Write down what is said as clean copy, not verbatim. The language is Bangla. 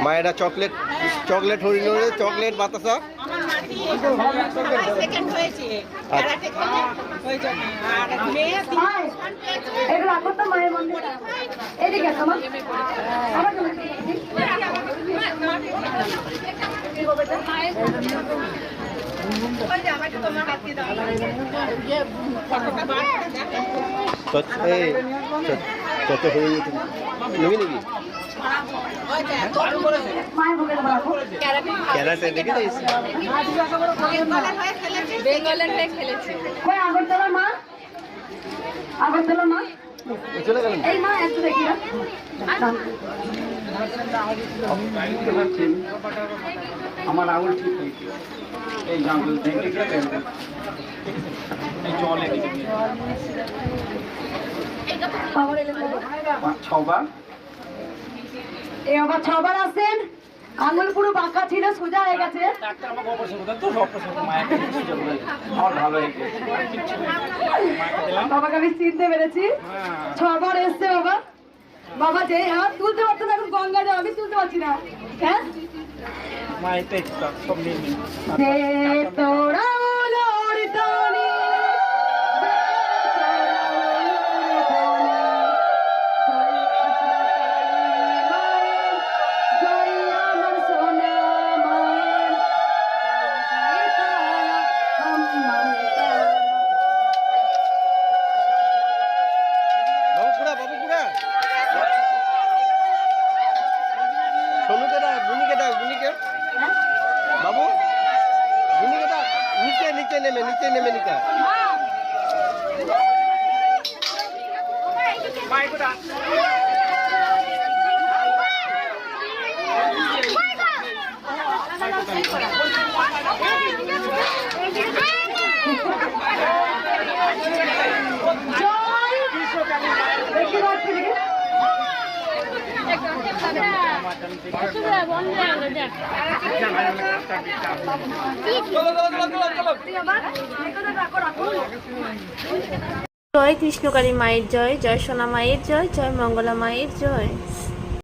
মায়েরা চকলেট চকলেট হরিণ চকলেট বাতাসা নেবি নাকি ক্যারাটে দেখে বেঙ্গলের হয়ে খেলেছি। আগরতলা মা, আগরতলা মা চলে গেলেন এই মা একটু দেখি না আমার আঙুল ঠিক হয়েছে এই আঙুল দেখে এই জল এদিকে ছবার এই আবার ছবার আছেন আঙুল পুরো বাঁকা ছিল সোজা হয়ে গেছে ডাক্তার আমাকে অপারেশন করতে তো অপারেশন মায়ের আমার ভালো হয়ে গেছে বাবাকে আমি চিনতে পেরেছি ছবার এসছে বাবা বাবা যে হাত তুলতে পারতো না এখন গঙ্গা যাও আমি তুলতে পারছি না হ্যাঁ মায়ের তো একটু সব নিয়ে নিই তোরা ওলোর তনি বাবু নিচে নিচে নেমে নিকা জয় কৃষ্ণকালী মায়ের জয়, জয় সোনা মায়ের জয়, জয় মঙ্গলা মায়ের জয়।